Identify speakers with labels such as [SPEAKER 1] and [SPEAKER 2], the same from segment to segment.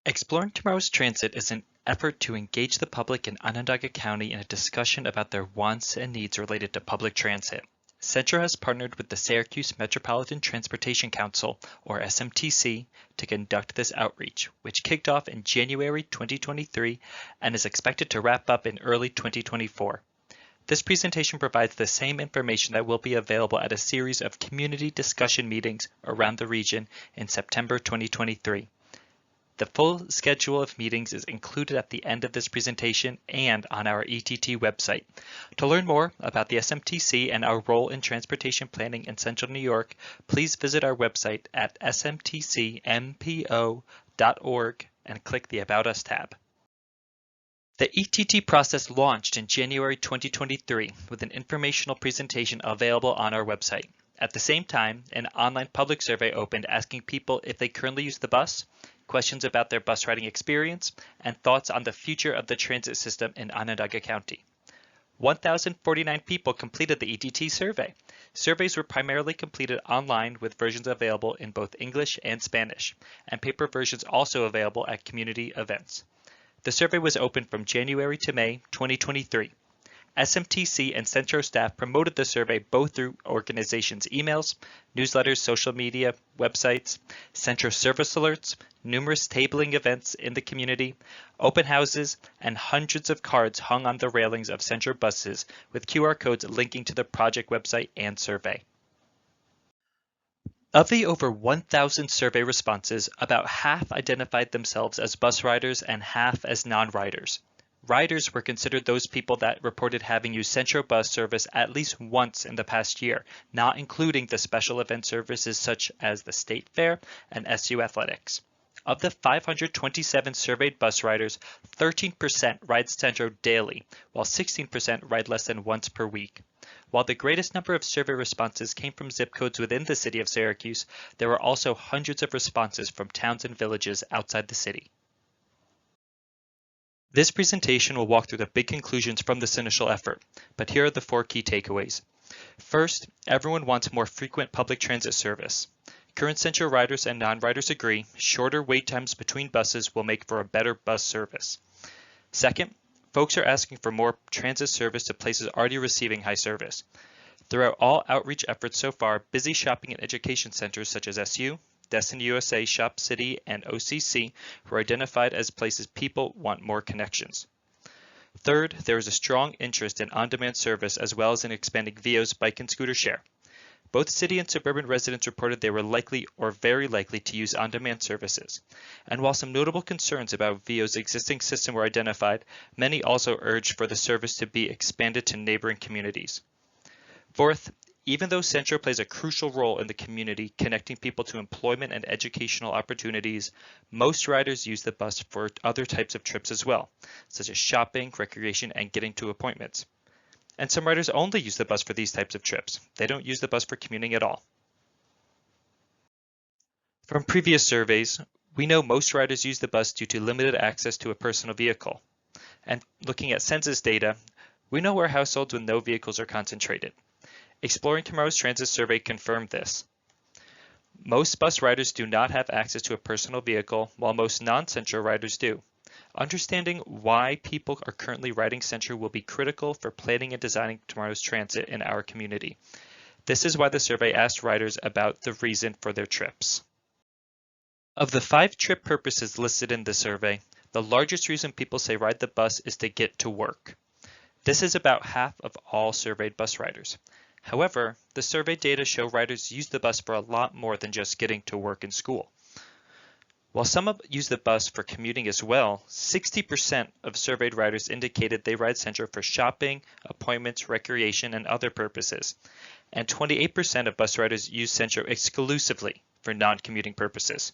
[SPEAKER 1] Exploring Tomorrow's Transit is an effort to engage the public in Onondaga County in a discussion about their wants and needs related to public transit. Centro has partnered with the Syracuse Metropolitan Transportation Council, or SMTC, to conduct this outreach, which kicked off in January 2023 and is expected to wrap up in early 2024. This presentation provides the same information that will be available at a series of community discussion meetings around the region in September 2023. The full schedule of meetings is included at the end of this presentation and on our ETT website. To learn more about the SMTC and our role in transportation planning in Central New York, please visit our website at smtcmpo.org and click the About Us tab. The ETT process launched in January 2023 with an informational presentation available on our website. At the same time, an online public survey opened asking people if they currently use the bus, questions about their bus riding experience, and thoughts on the future of the transit system in Onondaga County. 1,049 people completed the ETT survey. Surveys were primarily completed online with versions available in both English and Spanish, and paper versions also available at community events. The survey was open from January to May 2023. SMTC and Centro staff promoted the survey both through organizations' emails, newsletters, social media, websites, Centro service alerts, numerous tabling events in the community, open houses, and hundreds of cards hung on the railings of Centro buses with QR codes linking to the project website and survey. Of the over 1,000 survey responses, about half identified themselves as bus riders and half as non-riders. Riders were considered those people that reported having used Centro bus service at least once in the past year, not including the special event services such as the State Fair and SU Athletics. Of the 527 surveyed bus riders, 13% ride Centro daily, while 16% ride less than once per week. While the greatest number of survey responses came from zip codes within the city of Syracuse, there were also hundreds of responses from towns and villages outside the city. This presentation will walk through the big conclusions from this initial effort, but here are the 4 key takeaways. First, everyone wants more frequent public transit service. Current Centro riders and non-riders agree shorter wait times between buses will make for a better bus service. Second, folks are asking for more transit service to places already receiving high service. Throughout all outreach efforts so far, busy shopping and education centers such as SU, Destiny USA, Shop City, and OCC were identified as places people want more connections. Third, there is a strong interest in on-demand service as well as in expanding VO's bike and scooter share. Both city and suburban residents reported they were likely or very likely to use on-demand services. And while some notable concerns about VO's existing system were identified, many also urged for the service to be expanded to neighboring communities. Fourth, even though Centro plays a crucial role in the community, connecting people to employment and educational opportunities, most riders use the bus for other types of trips as well, such as shopping, recreation, and getting to appointments. And some riders only use the bus for these types of trips. They don't use the bus for commuting at all. From previous surveys, we know most riders use the bus due to limited access to a personal vehicle. And looking at census data, we know where households with no vehicles are concentrated. Exploring Tomorrow's Transit survey confirmed this. Most bus riders do not have access to a personal vehicle, while most non-Centro riders do. Understanding why people are currently riding Centro will be critical for planning and designing tomorrow's transit in our community. This is why the survey asked riders about the reason for their trips. Of the 5 trip purposes listed in the survey, the largest reason people say ride the bus is to get to work. This is about half of all surveyed bus riders. However, the survey data show riders use the bus for a lot more than just getting to work and school. While some use the bus for commuting as well, 60% of surveyed riders indicated they ride Centro for shopping, appointments, recreation, and other purposes. And 28% of bus riders use Centro exclusively for non-commuting purposes.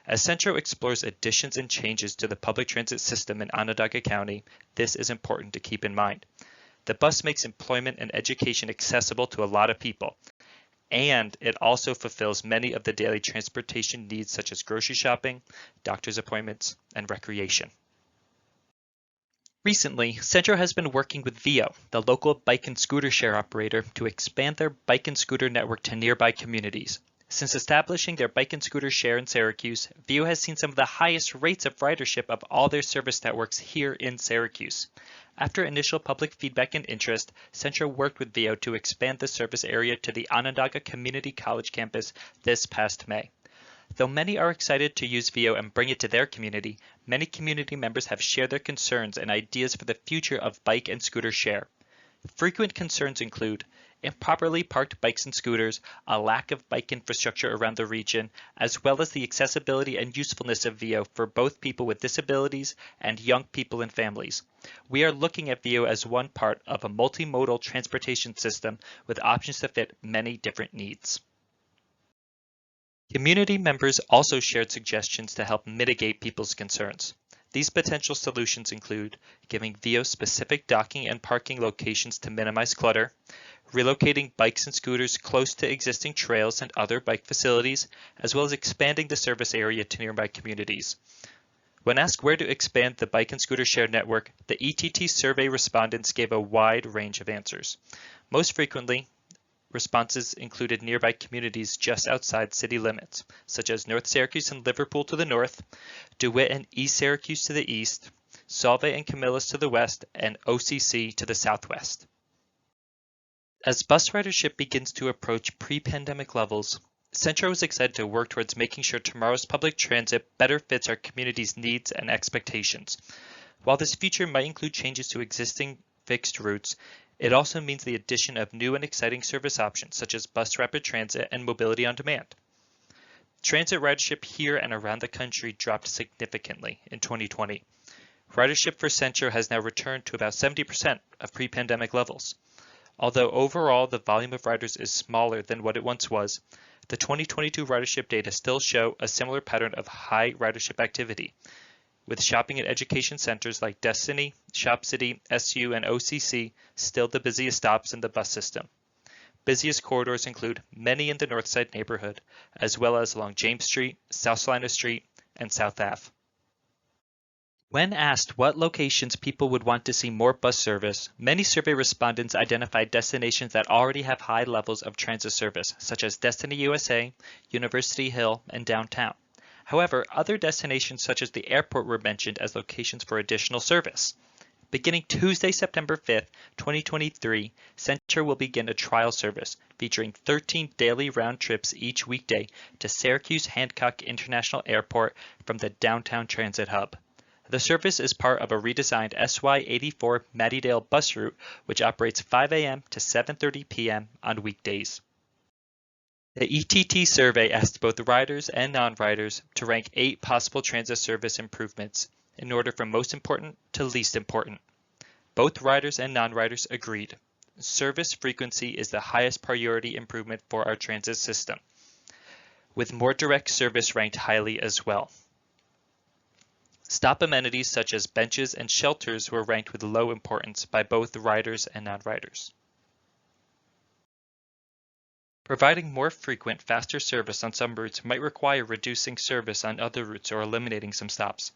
[SPEAKER 1] As Centro explores additions and changes to the public transit system in Onondaga County, this is important to keep in mind. The bus makes employment and education accessible to a lot of people, and it also fulfills many of the daily transportation needs such as grocery shopping, doctor's appointments, and recreation. Recently, Centro has been working with VO, the local bike and scooter share operator, to expand their bike and scooter network to nearby communities. Since establishing their bike and scooter share in Syracuse, VIO has seen some of the highest rates of ridership of all their service networks here in Syracuse. After initial public feedback and interest, Centro worked with VIO to expand the service area to the Onondaga Community College campus this past May. Though many are excited to use VIO and bring it to their community, many community members have shared their concerns and ideas for the future of bike and scooter share. Frequent concerns include improperly parked bikes and scooters, a lack of bike infrastructure around the region, as well as the accessibility and usefulness of VIO for both people with disabilities and young people and families. We are looking at VIO as one part of a multimodal transportation system with options to fit many different needs. Community members also shared suggestions to help mitigate people's concerns. These potential solutions include giving VIO specific docking and parking locations to minimize clutter, relocating bikes and scooters close to existing trails and other bike facilities, as well as expanding the service area to nearby communities. When asked where to expand the bike and scooter share network, the ETT survey respondents gave a wide range of answers. Most frequently, responses included nearby communities just outside city limits, such as North Syracuse and Liverpool to the north, DeWitt and East Syracuse to the east, Solvay and Camillus to the west, and OCC to the southwest. As bus ridership begins to approach pre-pandemic levels, Centro is excited to work towards making sure tomorrow's public transit better fits our community's needs and expectations. While this future might include changes to existing fixed routes, it also means the addition of new and exciting service options such as bus rapid transit and mobility on demand. Transit ridership here and around the country dropped significantly in 2020. Ridership for Centro has now returned to about 70% of pre-pandemic levels. Although overall the volume of riders is smaller than what it once was, the 2022 ridership data still show a similar pattern of high ridership activity, with shopping and education centers like Destiny, Shop City, SU, and OCC still the busiest stops in the bus system. Busiest corridors include many in the Northside neighborhood, as well as along James Street, South Salina Street, and South Ave. When asked what locations people would want to see more bus service, many survey respondents identified destinations that already have high levels of transit service, such as Destiny USA, University Hill, and downtown. However, other destinations such as the airport were mentioned as locations for additional service. Beginning Tuesday, September 5th, 2023, Centro will begin a trial service featuring 13 daily round trips each weekday to Syracuse Hancock International Airport from the downtown transit hub. The service is part of a redesigned SY84 Mattydale bus route, which operates 5 a.m. to 7:30 p.m. on weekdays. The ETT survey asked both riders and non-riders to rank 8 possible transit service improvements in order from most important to least important. Both riders and non-riders agreed. Service frequency is the highest priority improvement for our transit system, with more direct service ranked highly as well. Stop amenities such as benches and shelters were ranked with low importance by both riders and non-riders. Providing more frequent, faster service on some routes might require reducing service on other routes or eliminating some stops.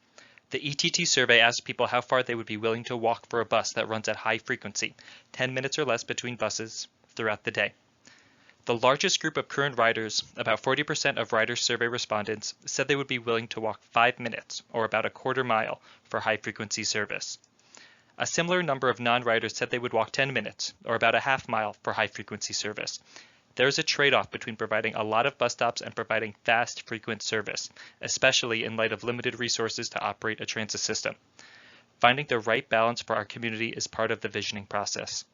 [SPEAKER 1] The ETT survey asked people how far they would be willing to walk for a bus that runs at high frequency, 10 minutes or less between buses, throughout the day. The largest group of current riders, about 40% of rider survey respondents, said they would be willing to walk 5 minutes, or about a quarter mile, for high-frequency service. A similar number of non-riders said they would walk 10 minutes, or about a half mile, for high-frequency service. There is a trade-off between providing a lot of bus stops and providing fast, frequent service, especially in light of limited resources to operate a transit system. Finding the right balance for our community is part of the visioning process.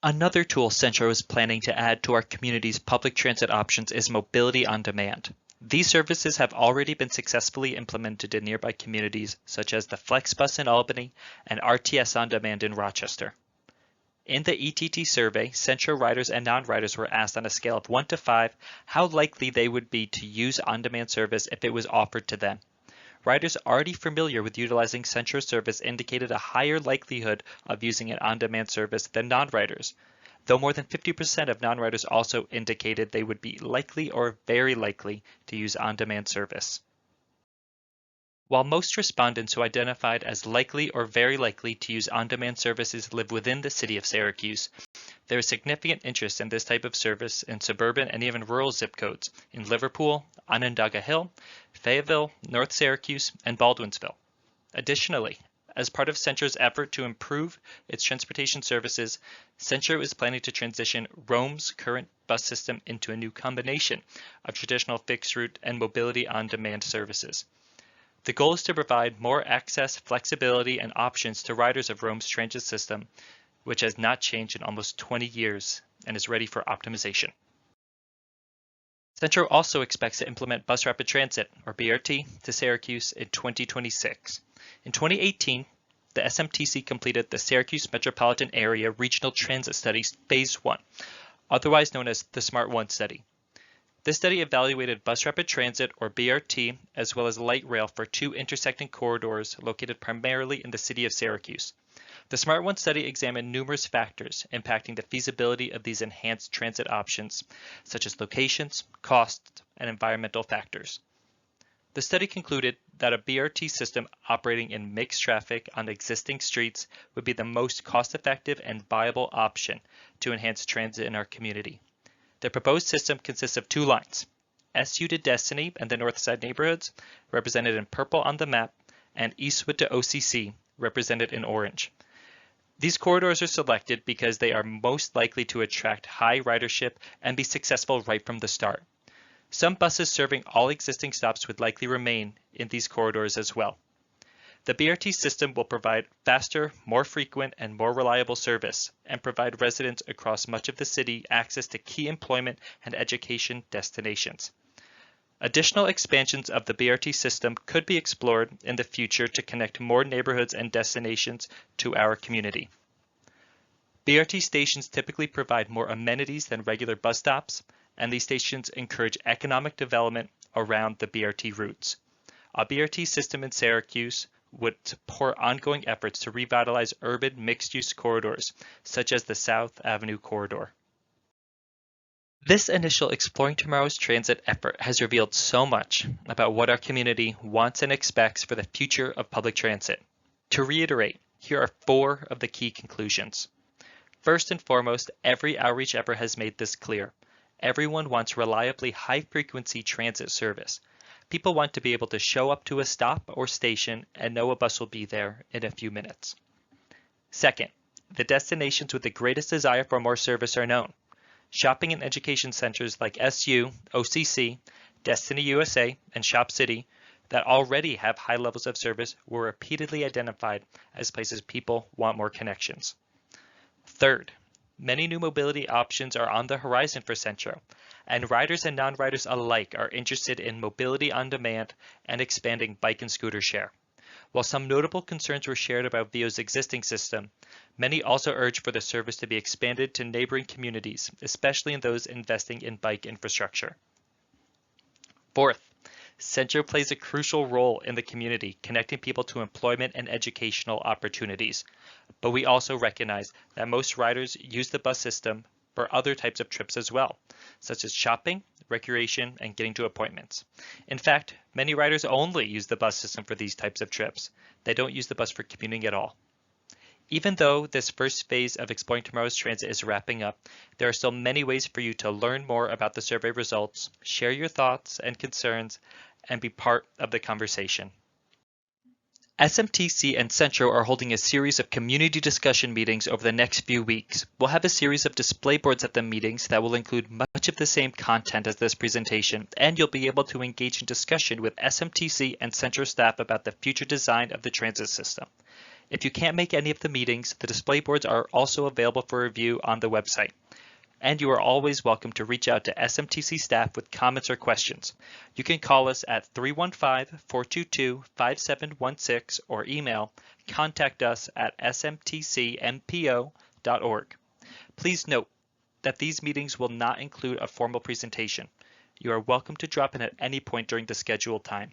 [SPEAKER 1] Another tool Centro is planning to add to our community's public transit options is mobility on demand. These services have already been successfully implemented in nearby communities such as the FlexBus in Albany and RTS on Demand in Rochester. In the ETT survey, Centro riders and non-riders were asked on a scale of 1 to 5 how likely they would be to use on-demand service if it was offered to them. Riders already familiar with utilizing Centro service indicated a higher likelihood of using an on-demand service than non-riders, though more than 50% of non-riders also indicated they would be likely or very likely to use on-demand service. While most respondents who identified as likely or very likely to use on-demand services live within the city of Syracuse, There is significant interest in this type of service in suburban and even rural zip codes in Liverpool, Onondaga Hill, Fayetteville, North Syracuse, and Baldwinsville. Additionally, as part of Centro's effort to improve its transportation services, Centro is planning to transition Rome's current bus system into a new combination of traditional fixed route and mobility on-demand services. The goal is to provide more access, flexibility, and options to riders of Rome's transit system, which has not changed in almost 20 years and is ready for optimization. Centro also expects to implement Bus Rapid Transit, or BRT, to Syracuse in 2026. In 2018, the SMTC completed the Syracuse Metropolitan Area Regional Transit Studies Phase 1, otherwise known as the Smart 1 study. This study evaluated Bus Rapid Transit, or BRT, as well as light rail for two intersecting corridors located primarily in the city of Syracuse. The Smart 1 study examined numerous factors impacting the feasibility of these enhanced transit options, such as locations, costs, and environmental factors. The study concluded that a BRT system operating in mixed traffic on existing streets would be the most cost-effective and viable option to enhance transit in our community. The proposed system consists of two lines, SU to Destiny and the North Side neighborhoods, represented in purple on the map, and Eastwood to OCC, represented in orange. These corridors are selected because they are most likely to attract high ridership and be successful right from the start. Some buses serving all existing stops would likely remain in these corridors as well. The BRT system will provide faster, more frequent, and more reliable service, and provide residents across much of the city access to key employment and education destinations. Additional expansions of the BRT system could be explored in the future to connect more neighborhoods and destinations to our community. BRT stations typically provide more amenities than regular bus stops, and these stations encourage economic development around the BRT routes. A BRT system in Syracuse would support ongoing efforts to revitalize urban mixed-use corridors, such as the South Avenue corridor. This initial Exploring Tomorrow's Transit effort has revealed so much about what our community wants and expects for the future of public transit. To reiterate, here are 4 of the key conclusions. First and foremost, every outreach effort has made this clear. Everyone wants reliably high-frequency transit service. People want to be able to show up to a stop or station and know a bus will be there in a few minutes. Second, the destinations with the greatest desire for more service are known. Shopping and education centers like SU, OCC, Destiny USA, and Shop City that already have high levels of service were repeatedly identified as places people want more connections. Third, many new mobility options are on the horizon for Centro, and riders and non-riders alike are interested in mobility on demand and expanding bike and scooter share. While some notable concerns were shared about VIO's existing system, many also urged for the service to be expanded to neighboring communities, especially in those investing in bike infrastructure. Fourth, Centro plays a crucial role in the community, connecting people to employment and educational opportunities. But we also recognize that most riders use the bus system for other types of trips as well, such as shopping, recreation, and getting to appointments. In fact, many riders only use the bus system for these types of trips. They don't use the bus for commuting at all. Even though this first phase of Exploring Tomorrow's Transit is wrapping up, there are still many ways for you to learn more about the survey results, share your thoughts and concerns, and be part of the conversation. SMTC and Centro are holding a series of community discussion meetings over the next few weeks. We'll have a series of display boards at the meetings that will include much of the same content as this presentation, and you'll be able to engage in discussion with SMTC and Centro staff about the future design of the transit system. If you can't make any of the meetings, the display boards are also available for review on the website. And you are always welcome to reach out to SMTC staff with comments or questions. You can call us at 315-422-5716 or email contact us at smtcmpo.org. Please note that these meetings will not include a formal presentation. You are welcome to drop in at any point during the scheduled time.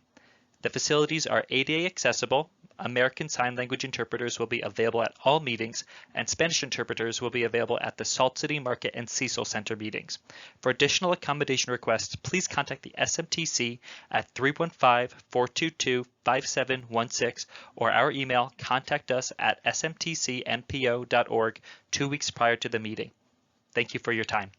[SPEAKER 1] The facilities are ADA accessible. American Sign Language interpreters will be available at all meetings, and Spanish interpreters will be available at the Salt City Market and Cecile Center meetings. For additional accommodation requests, please contact the SMTC at 315-422-5716 or our email contact us at smtcmpo.org 2 weeks prior to the meeting. Thank you for your time.